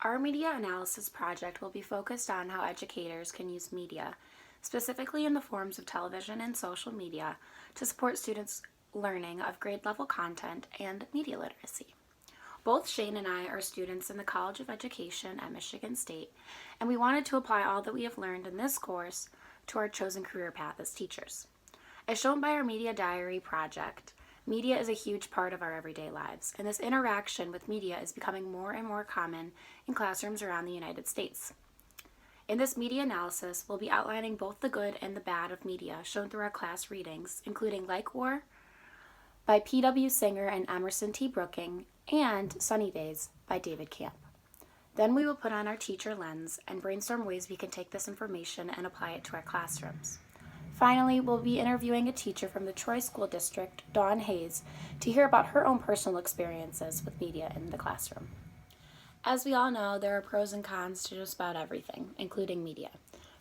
Our media analysis project will be focused on how educators can use media, specifically in the forms of television and social media, to support students' learning of grade level content and media literacy. Both Shane and I are students in the College of Education at Michigan State, and we wanted to apply all that we have learned in this course to our chosen career path as teachers. As shown by our Media Diary project, media is a huge part of our everyday lives, and this interaction with media is becoming more and more common in classrooms around the United States. In this media analysis, we'll be outlining both the good and the bad of media shown through our class readings, including Like War by P.W. Singer and Emerson T. Brooking, and Sunny Days by David Camp. Then we will put on our teacher lens and brainstorm ways we can take this information and apply it to our classrooms. Finally, we'll be interviewing a teacher from the Troy School District, Dawn Hayes, to hear about her own personal experiences with media in the classroom. As we all know, there are pros and cons to just about everything, including media.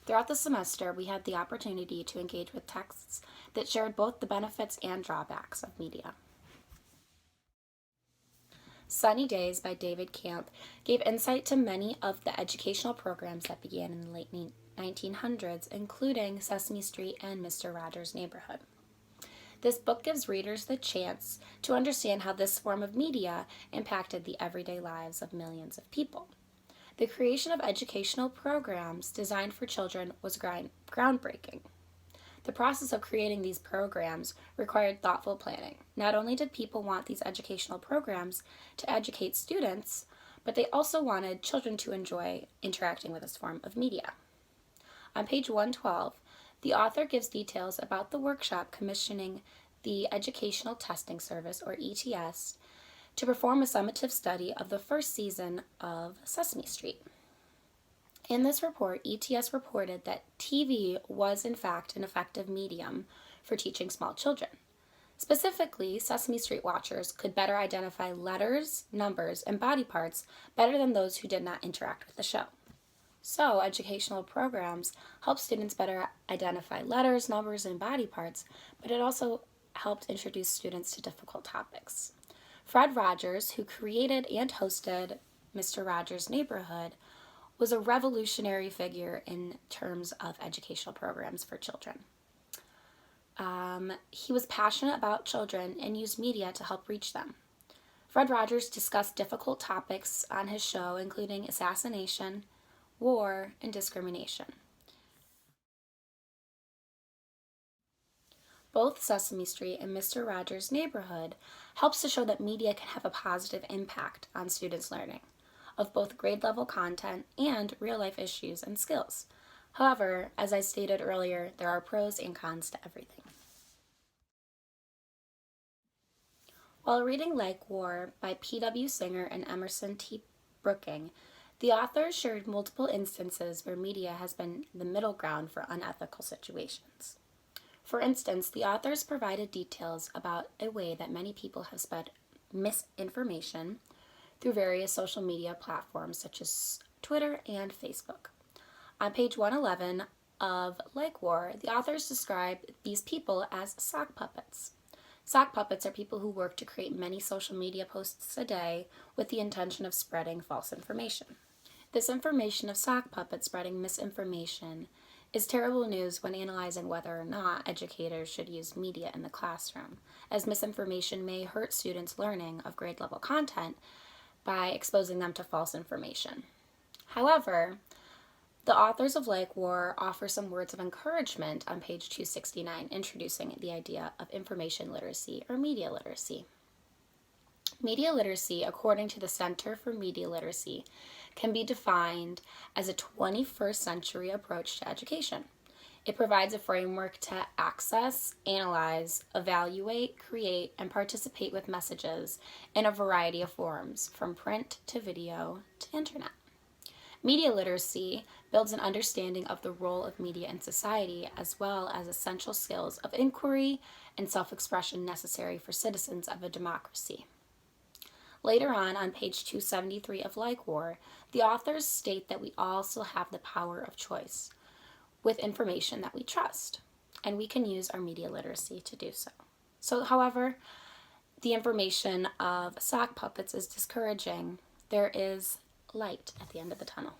Throughout the semester, we had the opportunity to engage with texts that shared both the benefits and drawbacks of media. Sunny Days by David Camp gave insight to many of the educational programs that began in the late 1900s, including Sesame Street and Mr. Rogers' Neighborhood. This book gives readers the chance to understand how this form of media impacted the everyday lives of millions of people. The creation of educational programs designed for children was groundbreaking. The process of creating these programs required thoughtful planning. Not only did people want these educational programs to educate students, but they also wanted children to enjoy interacting with this form of media. On page 112, the author gives details about the workshop commissioning the Educational Testing Service, or ETS, to perform a summative study of the first season of Sesame Street. In this report, ETS reported that TV was in fact an effective medium for teaching small children. Specifically, Sesame Street watchers could better identify letters, numbers, and body parts better than those who did not interact with the show. So, educational programs help students better identify letters, numbers, and body parts, but it also helped introduce students to difficult topics. Fred Rogers, who created and hosted Mr. Rogers' Neighborhood, was a revolutionary figure in terms of educational programs for children. He was passionate about children and used media to help reach them. Fred Rogers discussed difficult topics on his show, including assassination, war, and discrimination. Both Sesame Street and Mr. Rogers' Neighborhood helps to show that media can have a positive impact on students' learning of both grade level content and real life issues and skills. However, as I stated earlier, there are pros and cons to everything. While reading Like War by P.W. Singer and Emerson T. Brooking, the authors shared multiple instances where media has been the middle ground for unethical situations. For instance, the authors provided details about a way that many people have spread misinformation through various social media platforms such as Twitter and Facebook. On page 111 of Like War, the authors describe these people as sock puppets. Sock puppets are people who work to create many social media posts a day with the intention of spreading false information. This information of sock puppets spreading misinformation is terrible news when analyzing whether or not educators should use media in the classroom, as misinformation may hurt students' learning of grade level content by exposing them to false information. However, the authors of Like War offer some words of encouragement on page 269, introducing the idea of information literacy or media literacy. Media literacy, according to the Center for Media Literacy, can be defined as a 21st century approach to education. It provides a framework to access, analyze, evaluate, create, and participate with messages in a variety of forms, from print to video to internet. Media literacy builds an understanding of the role of media in society, as well as essential skills of inquiry and self-expression necessary for citizens of a democracy. Later on page 273 of Like War, the authors state that we also have the power of choice with information that we trust, and we can use our media literacy to do so. However, the information of sock puppets is discouraging. There is light at the end of the tunnel.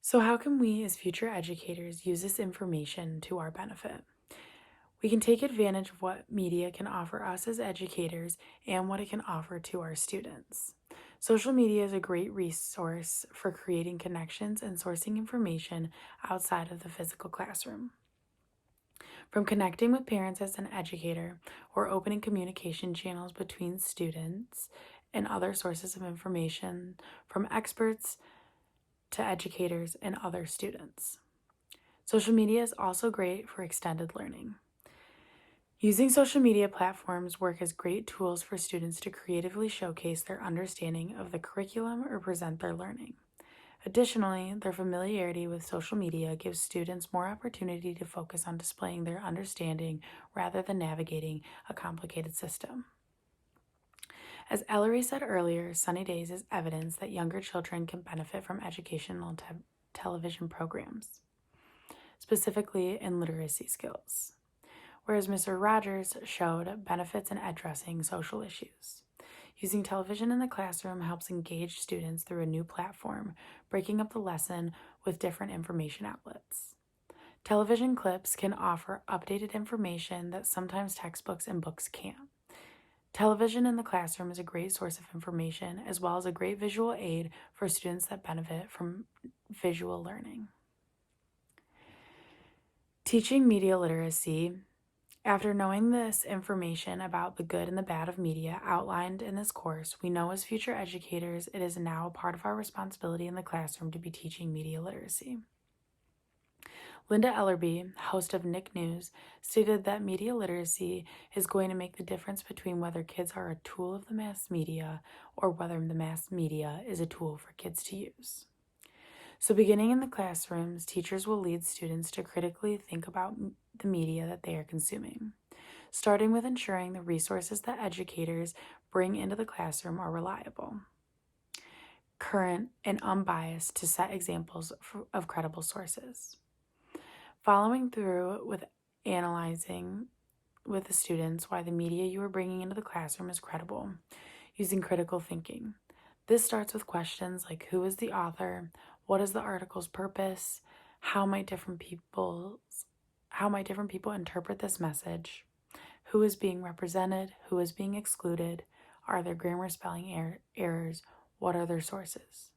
So how can we as future educators use this information to our benefit? We can take advantage of what media can offer us as educators and what it can offer to our students. Social media is a great resource for creating connections and sourcing information outside of the physical classroom. From connecting with parents as an educator or opening communication channels between students and other sources of information from experts to educators and other students. Social media is also great for extended learning. Using social media platforms work as great tools for students to creatively showcase their understanding of the curriculum or present their learning. Additionally, their familiarity with social media gives students more opportunity to focus on displaying their understanding rather than navigating a complicated system. As Ellory said earlier, Sunny Days is evidence that younger children can benefit from educational television programs, specifically in literacy skills, whereas Mr. Rogers showed benefits in addressing social issues. Using television in the classroom helps engage students through a new platform, breaking up the lesson with different information outlets. Television clips can offer updated information that sometimes textbooks and books can't. Television in the classroom is a great source of information as well as a great visual aid for students that benefit from visual learning. Teaching media literacy. After knowing this information about the good and the bad of media outlined in this course, we know as future educators it is now a part of our responsibility in the classroom to be teaching media literacy. Linda Ellory, host of Nick News, stated that media literacy is going to make the difference between whether kids are a tool of the mass media or whether the mass media is a tool for kids to use. So beginning in the classrooms, teachers will lead students to critically think about the media that they are consuming, starting with ensuring the resources that educators bring into the classroom are reliable, current, and unbiased to set examples of credible sources. Following through with analyzing with the students why the media you are bringing into the classroom is credible, using critical thinking. This starts with questions like who is the author, what is the article's purpose, how might different people interpret this message, who is being represented, who is being excluded, are there grammar spelling errors, what are their sources.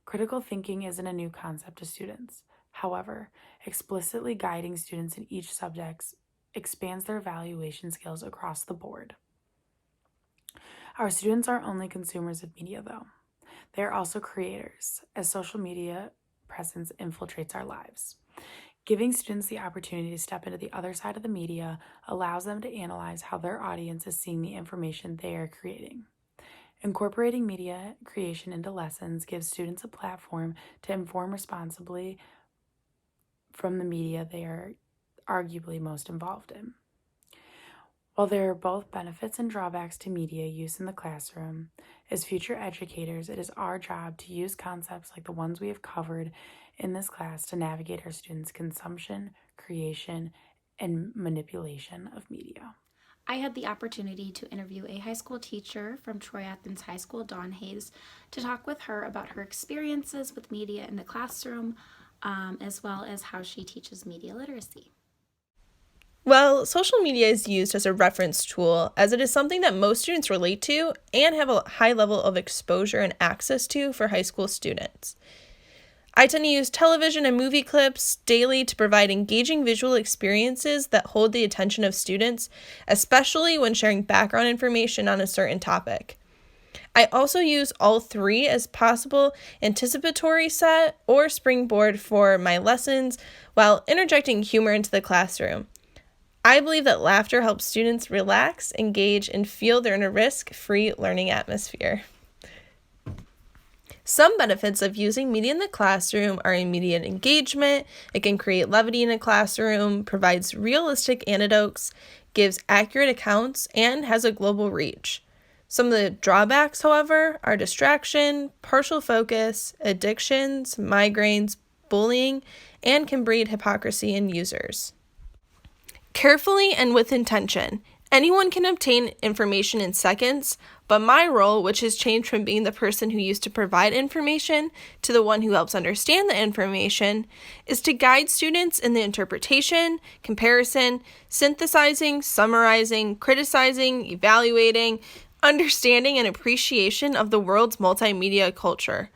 Critical thinking isn't a new concept to students. However, explicitly guiding students in each subject expands their evaluation skills across the board. Our students aren't only consumers of media, though. They are also creators, as social media presence infiltrates our lives. Giving students the opportunity to step into the other side of the media allows them to analyze how their audience is seeing the information they are creating. Incorporating media creation into lessons gives students a platform to inform responsibly from the media they are arguably most involved in. While there are both benefits and drawbacks to media use in the classroom, as future educators, it is our job to use concepts like the ones we have covered in this class to navigate our students' consumption, creation, and manipulation of media. I had the opportunity to interview a high school teacher from Troy Athens High School, Dawn Hayes, to talk with her about her experiences with media in the classroom, as well as how she teaches media literacy. Well, social media is used as a reference tool as it is something that most students relate to and have a high level of exposure and access to for high school students. I tend to use television and movie clips daily to provide engaging visual experiences that hold the attention of students, especially when sharing background information on a certain topic. I also use all three as possible anticipatory set or springboard for my lessons while interjecting humor into the classroom. I believe that laughter helps students relax, engage, and feel they're in a risk-free learning atmosphere. Some benefits of using media in the classroom are immediate engagement. It can create levity in a classroom, provides realistic anecdotes, gives accurate accounts, and has a global reach. Some of the drawbacks, however, are distraction, partial focus, addictions, migraines, bullying, and can breed hypocrisy in users. Carefully and with intention. Anyone can obtain information in seconds, but my role, which has changed from being the person who used to provide information to the one who helps understand the information, is to guide students in the interpretation, comparison, synthesizing, summarizing, criticizing, evaluating, understanding, and appreciation of the world's multimedia culture.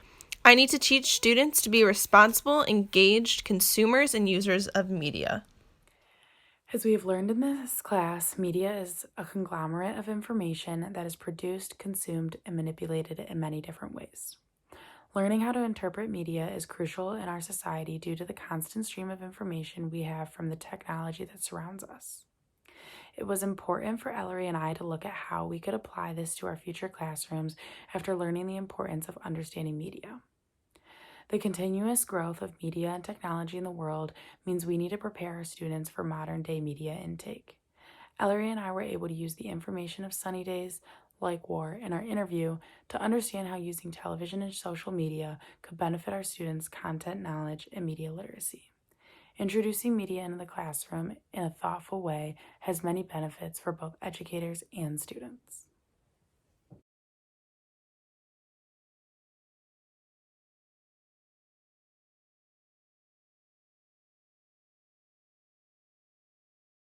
I need to teach students to be responsible, engaged consumers and users of media. As we have learned in this class, media is a conglomerate of information that is produced, consumed, and manipulated in many different ways. Learning how to interpret media is crucial in our society due to the constant stream of information we have from the technology that surrounds us. It was important for Ellory and I to look at how we could apply this to our future classrooms after learning the importance of understanding media. The continuous growth of media and technology in the world means we need to prepare our students for modern-day media intake. Ellory and I were able to use the information of Sunny Days, Like War, in our interview to understand how using television and social media could benefit our students' content knowledge and media literacy. Introducing media into the classroom in a thoughtful way has many benefits for both educators and students.